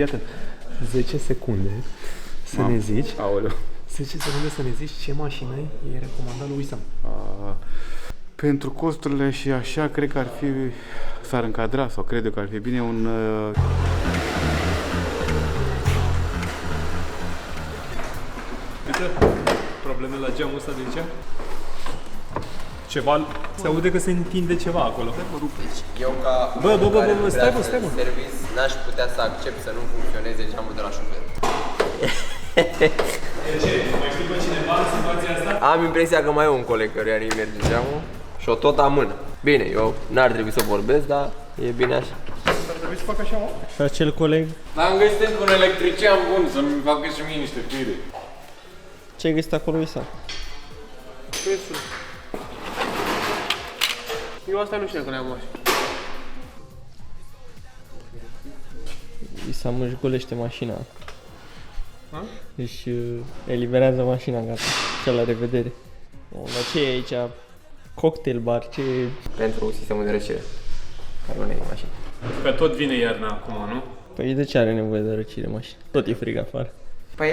Iată, 10 secunde să ne zici. Aoleu. 10 secunde să ne zici ce mașină e recomandat lui Sam. Pentru costurile și așa, cred că s-ar încadra sau cred că ar fi bine un... Uite, probleme la geamul ăsta de aici? Ceva, se aude că se întinde ceva acolo. Eu ca Bă, stai mă. service n-aș putea să accept să nu funcționeze geamul de la șofer. De ce? Mai știi pe cineva în situația asta? Am impresia că mai e un coleg căruia nu-i merge geamul și o tot amână. Bine, eu n-ar trebui să vorbesc, dar e bine așa. Ar trebui să fac așa, mă? Și acel coleg, Dar am găsit un electrician bun să-mi facă și mie niște fire. ce ai găsit acolo, Isa? Prețul. Eu asta nu știu că le-am așa. Isa își golește mașina. Deci eliberează mașina, gata. Și la revedere. Dar ce e aici? Cocktail bar, ce e? Pentru sistemul de răcire. Care nu e mașină. Că tot vine iarna acum, nu? Păi de ce are nevoie de răcire mașina? Tot e frig afară. Păi,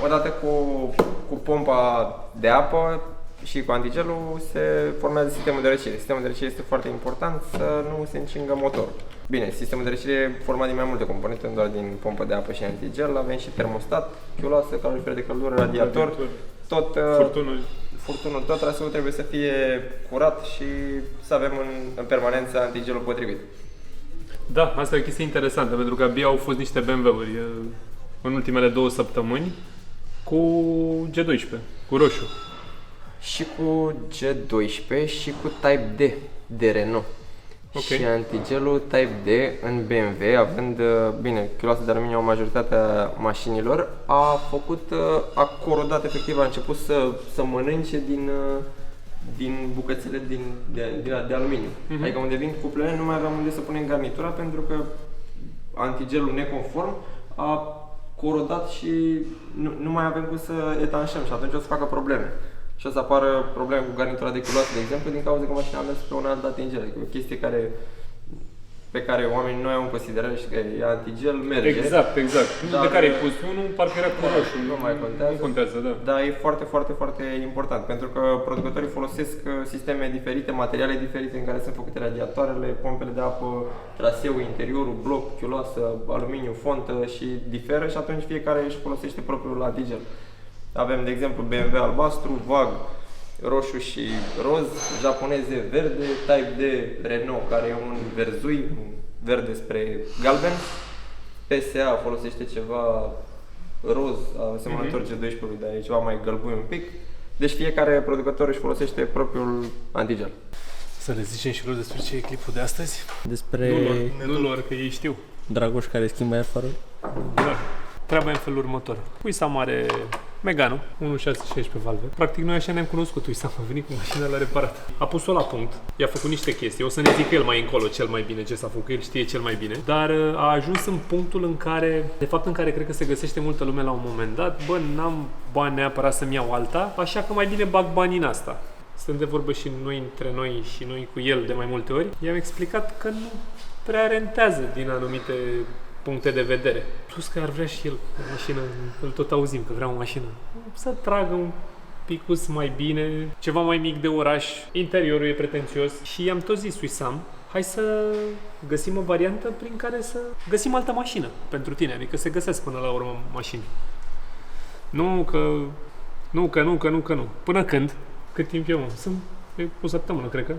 odată cu pompa de apă și cu antigelul se formează sistemul de răcire. Sistemul de răcire este foarte important să nu se încingă motorul. Bine, sistemul de răcire e format din mai multe componente, nu doar din pompă de apă și antigel, avem și termostat, chiuloasă, calorifer de căldură, radiator, tot furtunul, tot traseul trebuie să fie curat și să avem în permanență antigelul potrivit. Da, asta e o chestie interesantă, pentru că abia au fost niște BMW-uri în ultimele 2 săptămâni cu G12, cu roșu. Și cu G12 și cu Type D de Renault. Okay. Și antigelul Type D în BMW, având, bine, chiloasa de aluminiu în majoritatea mașinilor, a corodat efectiv, a început să mănânce din bucățele de aluminiu. Adică unde vin cuplele nu mai aveam unde să punem garnitura pentru că antigelul neconform a corodat și nu mai avem cum să etanșăm și atunci o să facă probleme. Și o să apară probleme cu garnitura de culoasă, de exemplu, din cauza că mașina a mers pe un alt atingel. Adică o chestie pe care oamenii nu au în considerare și că e antigel, merge. Exact. Dar, de care ai pus unul, parcă era cu roșu. Nu mai contează. Nu contează, da. Dar e foarte, foarte, foarte important, pentru că producătorii folosesc sisteme diferite, materiale diferite în care sunt făcute radiatoarele, pompele de apă, traseul, interiorul, bloc, chiuloasă, aluminiu, fontă și diferă și atunci fiecare își folosește propriul antigel. Avem, de exemplu, BMW albastru, VAG, roșu și roz, japoneze verde, Type D Renault, care e un verzui, verde spre galben. PSA folosește ceva roz, asemănător G12-ului, dar e ceva mai gălbuit un pic. Deci fiecare producător își folosește propriul antigel. Să le zicem și lor despre ce e clipul de astăzi? Despre Nu lor, că ei știu. Dragoș care schimbă aerfarul. Da. Treaba e în felul următor. Uisam are Megane 1616 valve. Practic noi așa ne-am cunoscut. Uisam a venit cu mașina, l-a reparat. A pus-o la punct, i-a făcut niște chestii. O să ne zică el mai încolo cel mai bine ce s-a făcut, el știe cel mai bine. Dar a ajuns în punctul în care, de fapt în care cred că se găsește multă lume la un moment dat. Bă, n-am bani neapărat să-mi iau alta, așa că mai bine bag banii în asta. Stând de vorbă și noi între noi și noi cu el de mai multe ori, i-am explicat că nu prea rentează din anumite puncte de vedere. Plus că ar vrea și el o mașină, îl tot auzim că vrea o mașină. Să tragă un picus mai bine, ceva mai mic de oraș, interiorul e pretențios și i-am tot zis lui Sam, hai să găsim o variantă prin care să găsim altă mașină pentru tine, adică se găsesc până la urmă mașini. Nu. Până când? Cât timp eu, sunt o săptămână, cred că.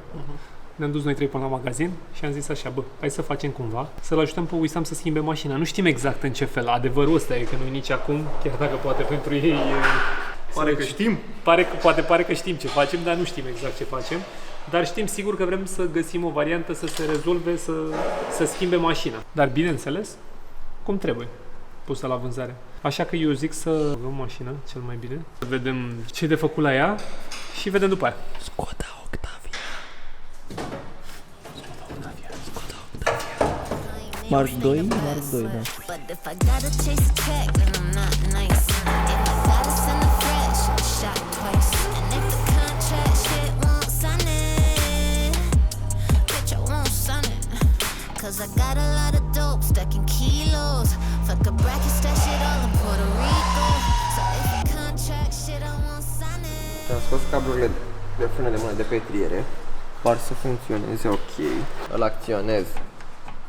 Ne-am dus noi 3 până la magazin și am zis așa, bă, hai să facem cumva, să-l ajutăm pe Wissam să schimbe mașina. Nu știm exact în ce fel, adevărul ăsta e că noi nici acum, chiar dacă poate pentru ei... Pare că știm. Pare că știm ce facem, dar nu știm exact ce facem. Dar știm sigur că vrem să găsim o variantă să se rezolve, să schimbe mașina. Dar bineînțeles, cum trebuie, pusă la vânzare. Așa că eu zic să luăm mașina, cel mai bine, să vedem ce e de făcut la ea și vedem după aia. Skoda Octavia. Mark 2, da. But if I gotta chase a check, then I'm not nice. If I gotta send a fresh, shot twice. And if the contract shit won't sign it, bitch, I won't sign it. Cause I got a lot of dope stuck in kilos. For cablurile de frână de mână de pe etriere par să funcționeze ok. Îl acționez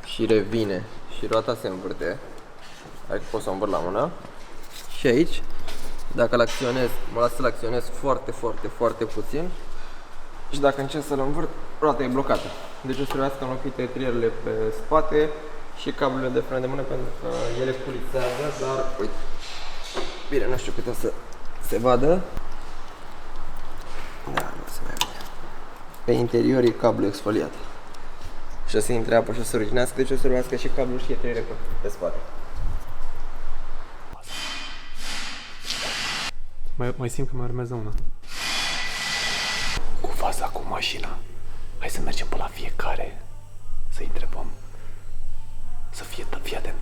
și revine și roata se învârte. Adică pot să o învârt la mână. Și aici, dacă îl acționez, mă las să-l acționez foarte puțin. Și dacă încerc să-l învârt, roata e blocată. Deci o să trebuiască înlocuite etrierele pe spate și cablurile de frână de mână pentru că ele pulițează, dar uite. Bine, nu știu cât o să se vadă. Da, nu se mai vede. Pe interior e cablu exfoliat. Și o să intre apă și o să ruginească, deci o să trebuiască și cablu și etriere pe spate. Mai simt că mai urmează una. Cu faza cu mașina. Hai să mergem pe la fiecare. Să-i întrebăm. Să fie atent.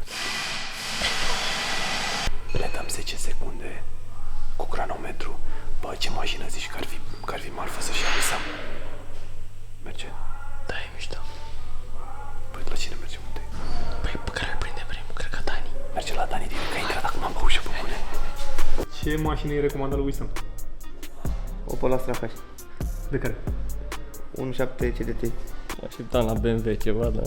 Le dăm 10 secunde cu cronometru. Bă, ce mașină zici că ar fi marfă să-și ia Sam? Merge? Da, e mișto. Păi la cine mergem întâi? Păi pe care îl prindem primul? Cred că Dani. Merge la Dani direct, că a intrat acum în băușă, pe bune. Ce mașină îi recomandă lui Sam? Opel Astra H. De care? 1.7 CDT. Așteptam la BMW ceva, da.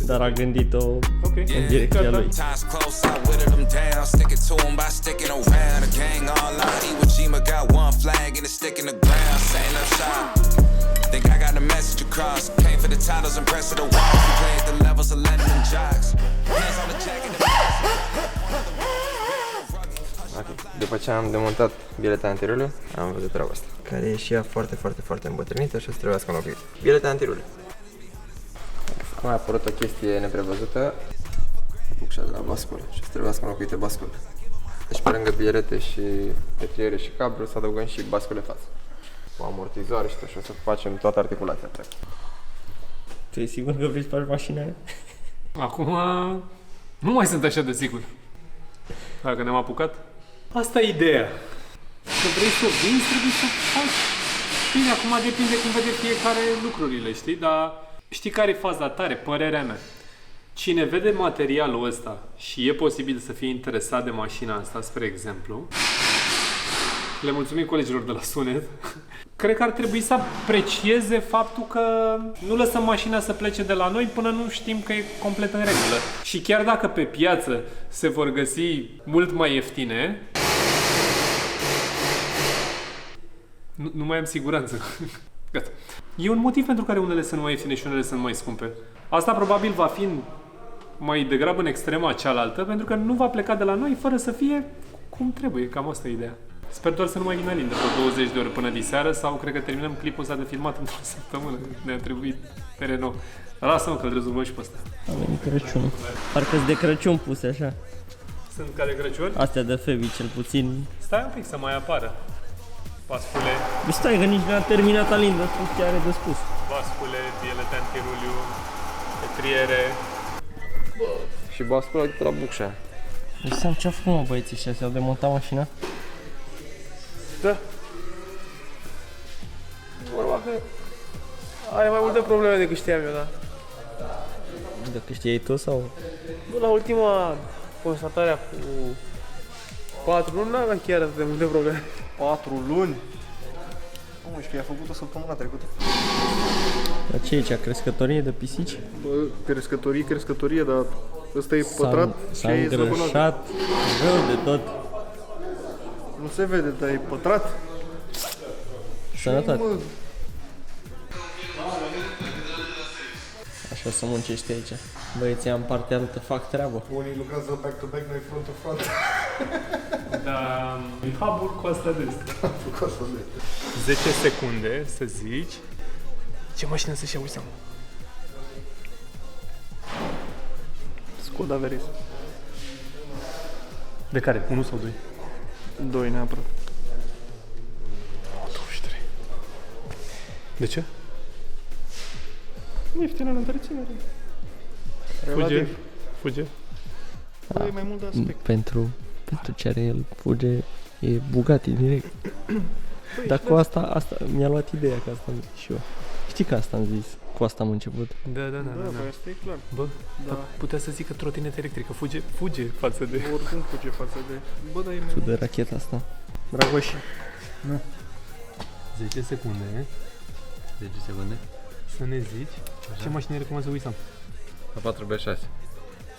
Dar a gândit-o în direcția lui. Times close, I whittled them down, sticking to them by sticking around. The gang all out, Iwo Jima got one flag and it's sticking the ground. Saying up shop, think I got the message across. Came for the titles and press of the walls. We played the levels of letting them jocks. Hands on the jacket. După ce am demontat bieleta anterioră, am văzut treaba asta. Care e și ea foarte îmbătrânită și o să trebuiască înlocuit. Bieleta anterioră. Acum a apărut o chestie neprevăzută. Bucșa de la basculă și o să trebuiască înlocuite basculă. Deci pe lângă bielete și etriere și cablu să adăugăm și bascule față. Cu amortizoare și tot și o să facem toată articulația. Tu e sigur că vrei să faci mașina aia? Acum nu mai sunt așa de sigur. Dacă ne-am apucat. Asta e ideea. Că vrei să o vinzi, trebuie să o faci. Bine, acum depinde cum vede fiecare lucrurile, știi? Dar știi care e faza tare? Părerea mea. Cine vede materialul ăsta și e posibil să fie interesat de mașina asta, spre exemplu, le mulțumim colegilor de la Sunet, cred că ar trebui să aprecieze faptul că nu lăsăm mașina să plece de la noi până nu știm că e complet în regulă. Și chiar dacă pe piață se vor găsi mult mai ieftine, nu mai am siguranță. Gata. E un motiv pentru care unele sunt mai ieftine și unele sunt mai scumpe. Asta probabil va fi mai degrabă în extrema cealaltă, pentru că nu va pleca de la noi fără să fie cum trebuie. Cam asta e ideea. Sper doar să nu mai vină Alin de vreo 20 de ore până diseară sau cred că terminăm clipul ăsta de filmat într-o săptămână. Ne-a trebuit pe Renault. Lasă-mă că îl rezolvăm și pe ăsta. A venit Crăciunul. Parcă-s de Crăciun puse așa. Sunt ca de Crăciun? Astea de Febi cel puțin. Stai un pic să mai apară. Bascule, Deci stai că nici n-a terminat Alin de spus ce are de spus. bascule, bielete antiruliu, etriere. Și bascula de la bucșa. Deci Sam, ce-a făcut mă băieții ăștia? S-au demontat mașina? Da. Vorba că are mai multe probleme decât știam eu, da. Dacă știai tu sau... Nu, la ultima constatare cu 4 luni n-aveam chiar atât de multe probleme. 4 luni? Nu știu, i-a făcut o săptămână trecută. Dar ce e aici? Crescătorie de pisici? Bă, crescătorie, dar ăsta e pătrat și aia e zăbănoasă. îngrășat, rău de tot. Nu se vede, dar e pătrat. Sănătate. Mă, Așa să muncești aici. Băieții în partea altă fac treabă. unii lucrează back-to-back, noi front-to-front. Da, hub-ul cu asta de asta. 10 secunde să zici ce mașină să-și ia Wisam. Skoda Veris. De care? 1 sau 2? 2 neapărat. 23. De ce? Ieftină în întreținere. Relativ. Fuge. Bă, e mai mult de aspect. Pentru ce are el fuge, e Bugatti direct. Dar cu asta mi-a luat ideea că asta am zis și eu. Știi că asta am zis, cu asta am început. Da. Da, păi asta e clar. Bă, Da. putea să zică trotinetă electrică, fuge față de... Oricum fuge față de... Bă, dar e mai Tu mult. de racheta asta. Dragoș. 10 secunde. 10 secunde. Să ne zici ce mașină recomand să Wissam? La 4B6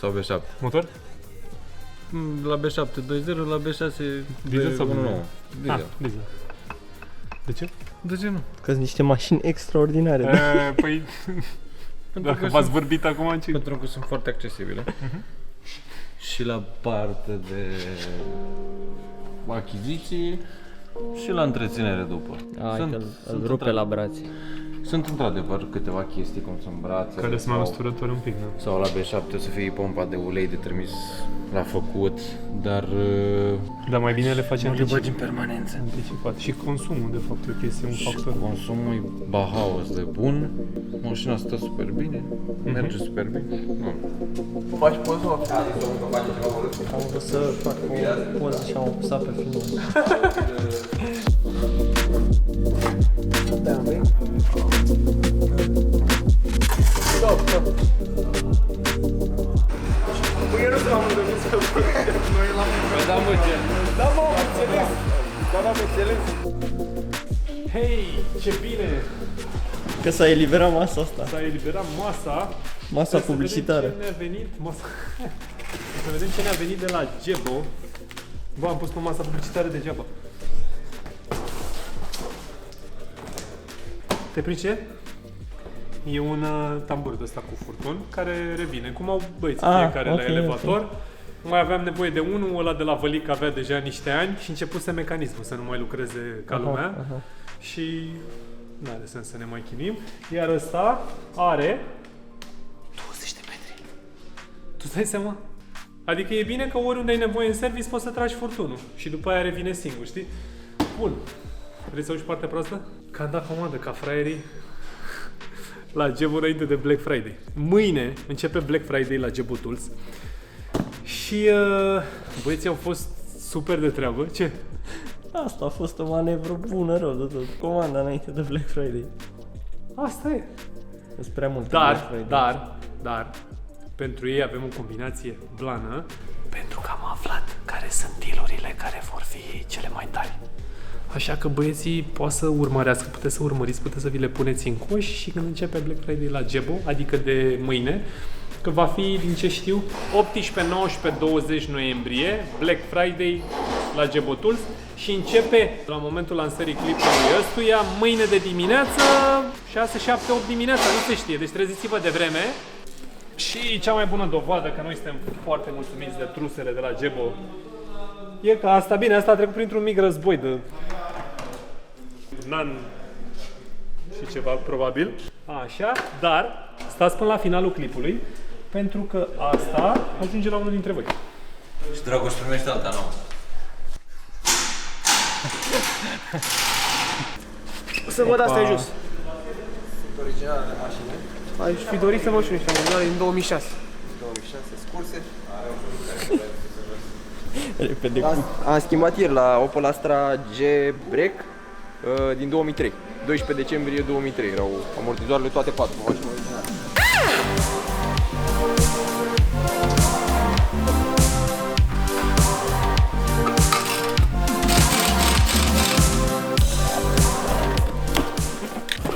sau B7. Motor? La B7 2.0, la B6 Diesel sau 1.9. Diesel. Diesel. De ce? De ce nu? Că-s niște mașini extraordinare. Păi, dacă v-ați vorbit acum, ce? Pentru că sunt foarte accesibile. Și la parte de achiziții și la întreținere după. Îl rupe la brațe. Sunt într-adevăr câteva chestii, cum sunt brațele Care sunt mai usturători un pic, da? sau la B7 o să fie pompa de ulei de trimis la făcut, dar Dar mai bine le face în permanență. anticipat. Și consumul, de fapt, e o chestie, un factor. Consumul e Bauhaus de bun, mașina stă super bine, merge super bine. Nu. Faci poză? Am vrut să fac o poză și am apăsat pe filmul. Păi eu nu sunt la mândrăvit să noi la mândrăvit. Da, mă, ce? Da, mă, am înțeles. Da, am înțeles. Hei, ce bine! Că s-a eliberat masa asta. S-a eliberat masa. Masa Să publicitară. vedem ce ne-a venit. Să vedem ce ne-a venit de la Gebo. Bă, am pus pe masa publicitară degeaba. Te prins ce? E un tambur de ăsta cu furtun care revine, cum au băieții fiecare la elevator. Mai aveam nevoie de unul, ăla de la Vălic avea deja niște ani și începuse mecanismul să nu mai lucreze ca lumea. Și nu are sens să ne mai chinuim. Iar ăsta are 20 de metri. Tu îți dai seama? Adică e bine că oriunde ai nevoie în service poți să tragi furtunul și după aia revine singur, știi? Bun. Vrei să auzi partea proastă? Că am dat comandă ca fraierii la Gebo înainte de Black Friday. Mâine începe Black Friday la Gebo Tools și băieții au fost super de treabă. Ce? Asta a fost o manevră bună rău de tot. Comanda înainte de Black Friday. Asta e. Sunt prea multe Black Friday. Dar, pentru ei avem o combinație blană, pentru că am aflat care sunt dealurile care vor fi cele mai tari. Așa că băieții poate să urmărească, puteți să urmăriți, puteți să vi le puneți în coș și când începe Black Friday la Gebo, adică de mâine, că va fi, din ce știu, 18, 19, 20 noiembrie, Black Friday la Gebo Tools și începe la momentul lansării clipului ăstuia, mâine de dimineață, 6, 7, 8 dimineața, nu se știe, deci treziți-vă de vreme. Și cea mai bună dovadă că noi suntem foarte mulțumiți de trusele de la Gebo e că asta, bine, asta a trecut printr-un mic război de un an și ceva, probabil. Așa, dar stați până la finalul clipului, pentru că asta ajunge la unul dintre voi. Și Dragoș primește alta nouă. Să văd asta e jos. Originală de mașină. Aș fi dorit să văd și niște originale din 2006. 2006, scurse. Repede. Am schimbat ieri la Opel Astra G Break din 2003. 12 decembrie 2003 erau amortizoarele toate 4, mașini originale.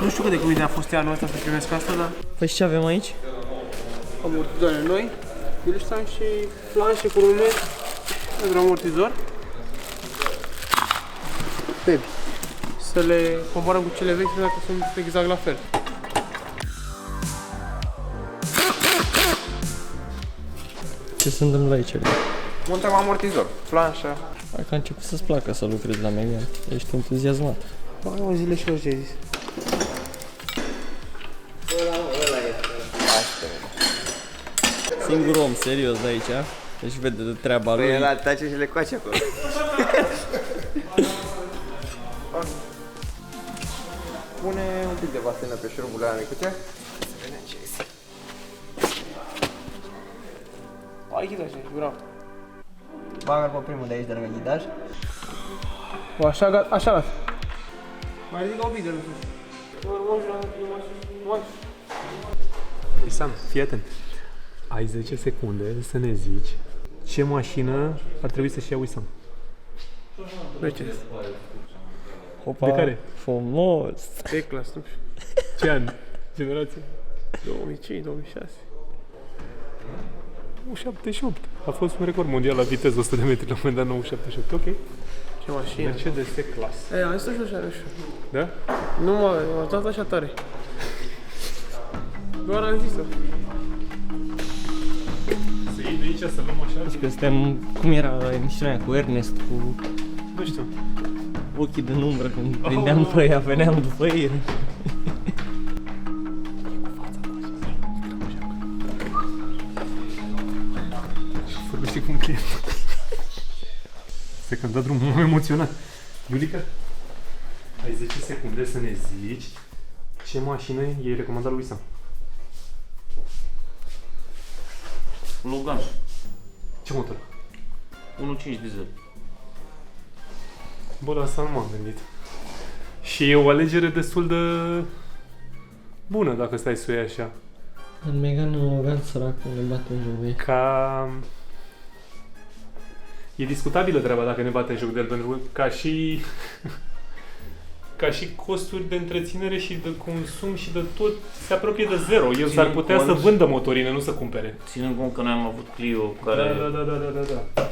Nu știu cât de bine a fost anul ăsta să primesc asta, dar Păi și ce avem aici? amortizoare noi, Filstan și planșe cu lume pentru amortizor. Baby. Să le comparăm cu cele vechi dacă sunt exact la fel. Ce se întâmplă aici? Montăm amortizor, planșa. Dacă a început să-ți placă să lucrezi la Megane, ești entuziasmat. Mai o zile și eu ce ai zis. Singur om serios de aici, deci vede de treaba lui. Păi ăla tace și le coace acolo. Pune un pic de vaselină pe șuruburile alea micuțe. Să vedem ce este. Hai, ghidaj, bravo. Bagă-l pe primul de aici de lângă ghidaj. O, așa gata, așa gata. Mai ridică un pic de lucru. Sam, fii atent. Ai 10 secunde să ne zici ce mașină ar trebui să-și ia Wissam. Nu ce Opa, De care? frumos. E-class, nu știu. Ce an? Generație? 2005, 2006. 978. A fost un record mondial la viteză 100 de metri la un moment dat, 978. Ok. Ce mașină. Mercedes C-Class. Am zis așa, nu știu. Da? Nu m-a dat așa tare. Doar am zis-o. Să iei de aici, să luăm așa? Că suntem, cum era emisiunea aia cu Ernest, cu Nu știu. ochii din umbră, când prindeam pe ea, veneam după ei. Vorbește cu un client. Stai că am dat drumul, m-am emoționat. Iulica, ai 10 secunde să ne zici ce mașină e recomandat lui Sam. Logan, Ce motor? 1.5 diesel. Bă, la asta nu m-am gândit. Și e o alegere destul de bună dacă stai să o iei așa. În Megane Logan, săracul, ne bate în joc de ei. Ca... E discutabilă treaba dacă ne bate în joc de el, pentru că ca și costuri de întreținere și de consum și de tot se apropie de zero. El s-ar putea să vândă motorine, nu să cumpere. Ținând cont că noi am avut Clio care Da.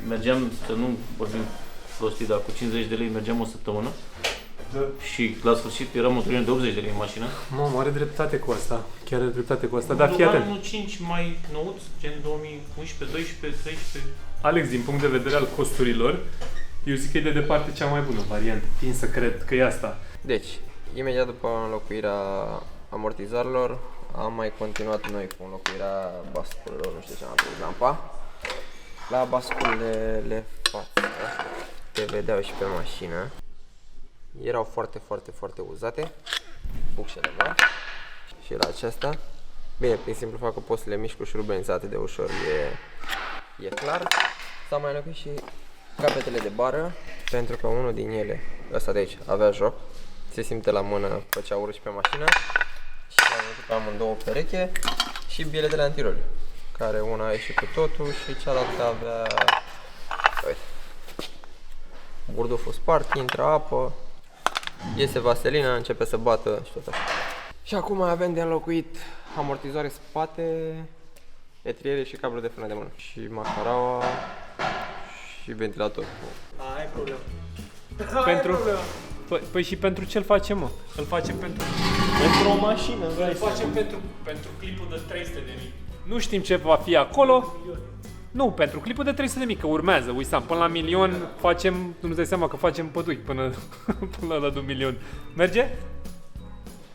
mergeam, să nu vorbim prostii, dar cu 50 de lei mergeam o săptămână. Da. Și la sfârșit era motorină de 80 de lei în mașină. Mamă, are dreptate cu asta. Chiar are dreptate cu asta. Dar fii atent. 1.5 mai nouț, gen 2011, 12, 13. Alex, din punct de vedere al costurilor, eu zic că e de departe cea mai bună variantă. Tind să cred că e asta. Deci, imediat după înlocuirea amortizarilor, am mai continuat noi cu înlocuirea basculelor, nu știu ce am pus lampa. La basculele față, te vedeau și pe mașină, erau foarte uzate, bucșele mari. Și la acesta, bine, prin simplu fapt că poți să le miști cu șurubenița atât de ușor, e clar. S-a mai înlocuit și capetele de bară, pentru că unul din ele, ăsta de aici, avea joc, se simte la mână, făcea urât și pe mașină. Și am văzut pe amândouă pereche și biletele antiroli, care una a ieșit cu totul și cealaltă avea, uite, burduful spart, intră apă, iese vaselină, începe să bată și tot așa. Și acum mai avem de înlocuit amortizoare spate, etriere și cablul de frână de mână. Și macaraua și ventilator. Ai problemă. Pentru... Păi și pentru ce îl facem, mă? Îl facem pentru o mașină, îl facem pentru clipul de 300.000. Nu știm ce va fi acolo. Nu, pentru clipul de 300.000, că urmează, Uisam, până la 1.000.000 facem, nu-ți dai seama că facem pădui până la 2.000.000. Merge?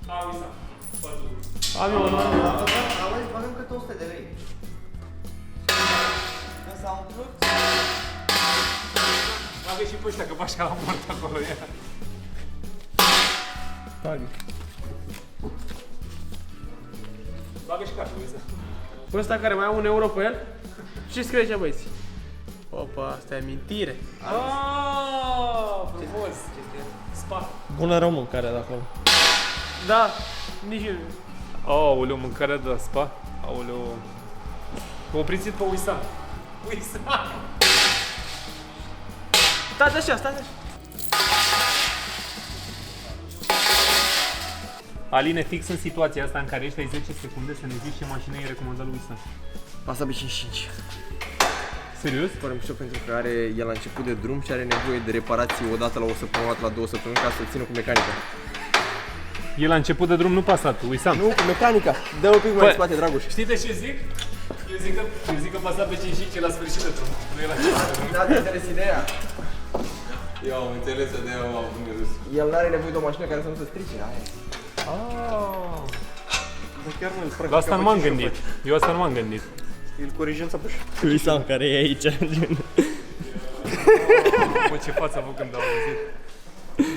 A, Uisam, pădui. Avem câte 100 de lei. S-a umplut? Aveți și pe ăștia, că bașca la mort acolo e. Bagă și cartul, Uisam. Pe ăsta care mai am 1 euro pe el? Ce scrie aici, băieți? Opa, asta e amintire. Aaaa, frumos. Spa. Bună rău mâncarea de acolo. Da, nici eu. Aoleu, mâncarea de la spa. Aoleu. Opriți-l pe Uisam. Uisam! Stați așa, stați așa. Aline, fix în situația asta în care ești, ai 10 secunde să ne zici ce mașină e recomandat lui Uisam. Passa B55. Serios? Fără mișto, pentru că e la început de drum și are nevoie de reparații o dată la o săptămână, o dată la 2 săptămâni ca să-l țină cu mecanica. E la început de drum, nu Passatul, Uisam. Nu, cu mecanica. Dă un pic mai în spate, Dragoș. Știi de ce zic? Eu zic că Passat B55 e la sfârșit de drum. Nu e la început de drum. Da, te înțeles ideea. Eu am înțeles de aia am avut râs. El n-are nevoie de o mașină care să nu se strice, aia. Chiar nu, practic, La asta nu m-am gândit. Eu asta nu m-am gândit. Îl corigența pe Uisam care e aici. Bă, ce față a făcut când au auzit.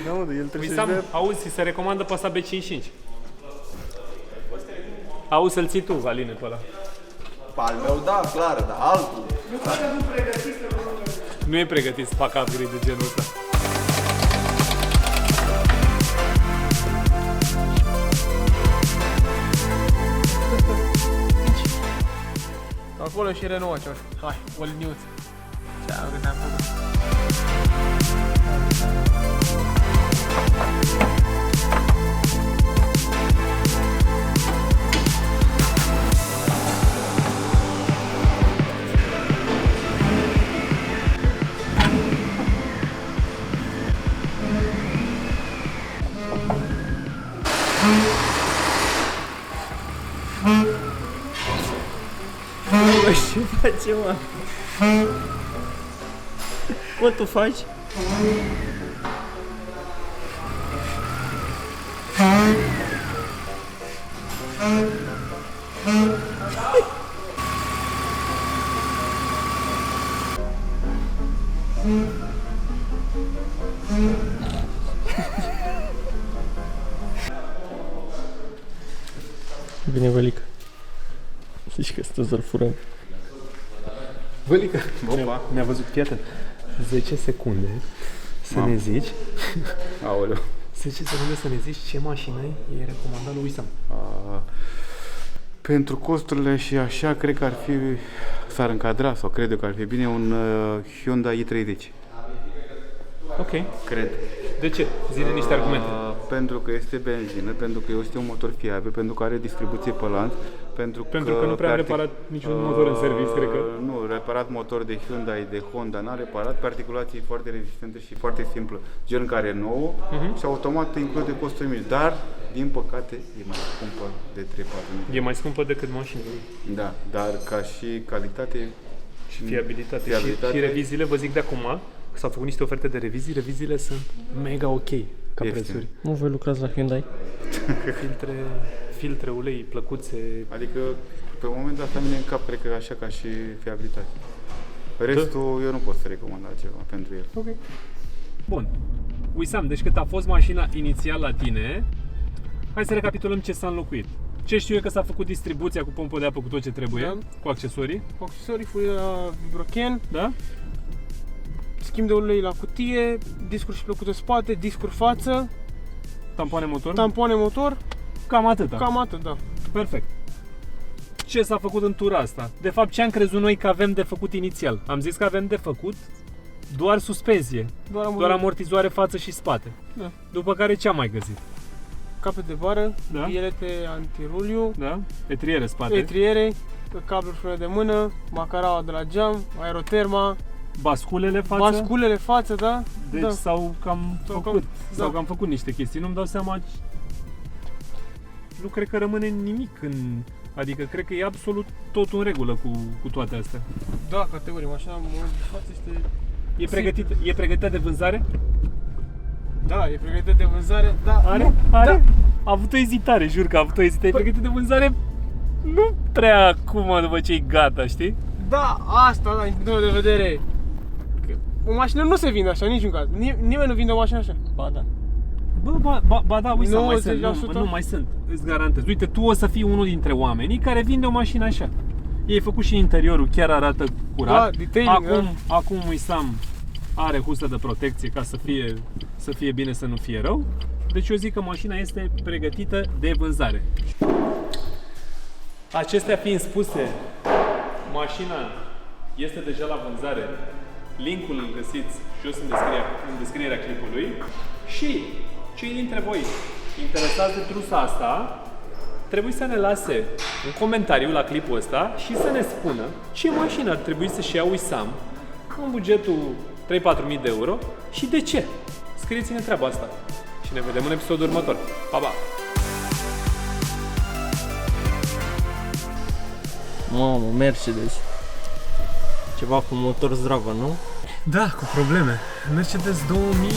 Da, mă, el trebuie Uisam, să-și auzi, se recomandă Passat B55. Auzi să-l ții tu, Aline, pe ăla. Al meu, da, clar, dar altul. Nu e pregătit să facă upgrade de genul ăsta. Acolo și Renault așa. Hai, o liniuță. Ceau, că te-am făcut. Bă, ce face, mă? Mă, tu faci? Bine, Vălică. Zici că stăm să-l furăm. Vălică, ne-a văzut, fii atent. 10 secunde să ne zici. Aoleu. 10 secunde să ne zici ce mașină e recomandat lui Wissam. Pentru costurile și așa, cred că s-ar încadra sau cred că ar fi bine un Hyundai i30. Ok. Cred. De ce? Zine niște argumente. Pentru că este benzină, pentru că este un motor fiabil, pentru că are distribuție pe lanț, pentru că nu prea am reparat niciun motor în serviciu, cred că. Nu, reparat motor de Hyundai, de Honda, n-a reparat, pe articulații foarte rezistente și foarte simplă, gen care e nouă și automat include costuri mici, dar din păcate e mai scumpă de 3-4 mii. E mai scumpă decât mașina. Da, dar ca și calitate și fiabilitate. Și reviziile, vă zic de acum, s-au făcut niște oferte de revizii, reviziile sunt mega ok ca prețuri. Nu voi lucrați la Hyundai? Filtre, ulei, plăcuțe. Adică pe momentul asta vine în cap, cred că așa ca și fiabilitate. Restul eu nu pot să recomand altceva pentru el. Ok. Bun. Wissam, deci cât a fost mașina inițial la tine, hai să recapitulăm ce s-a înlocuit. Ce știu eu că s-a făcut distribuția cu pompă de apă, cu tot ce trebuie, cu accesorii. Cu accesorii, folie la vibrochen. Da? Schimb de ulei la cutie, discuri și plăcute spate, discuri față. Tampoane motor? Tampoane motor. Cam atâta. Cam atât, da. Perfect. Ce s-a făcut în tura asta? De fapt, ce am crezut noi că avem de făcut inițial? Am zis că avem de făcut doar suspensie, doar amortizoare față și spate. Da. După care ce am mai găsit? Capete de bară, bielete antiruliu, etriere spate, etriere, cabluri frâne de mână, macaraua de la geam, aeroterma, basculele față, da? Deci s-au cam făcut niște chestii, nu-mi dau seama. Nu cred că rămâne nimic adică cred că e absolut tot în regulă cu toate astea. Da, categorie, mașina în momentul de față este... E pregătită de vânzare? Da, e pregătită de vânzare, da. Are? A avut o ezitare, jur că a avut o ezitare. E pregătită de vânzare nu prea acum, după ce e gata, știi? Da, asta, da, din punctul de vedere. O mașină nu se vinde așa, în niciun caz. Nimeni nu vinde o mașină așa. Ba da. Ba da, uite, nu mai sunt, îți garantez. Uite, tu o să fii unul dintre oamenii care vinde o mașină așa. Ei făcut și interiorul, chiar arată curat. Da, detailing, acum Wissam are husă de protecție ca să fie bine, să nu fie rău. Deci eu zic că mașina este pregătită de vânzare. Acestea fiind spuse, mașina este deja la vânzare. Linkul îl găsiți jos în descrierea clipului. Și cei dintre voi interesați de trusa asta trebuie să ne lase un comentariu la clipul ăsta și să ne spună ce mașină ar trebui să-și ia Wissam în bugetul 3-4 mii de euro și de ce. Scrieți-ne treaba asta și ne vedem în episodul următor. Pa, pa! Mamă, Mercedes. Ceva cu motor zdravă, nu? Da, cu probleme. Mercedes 2000...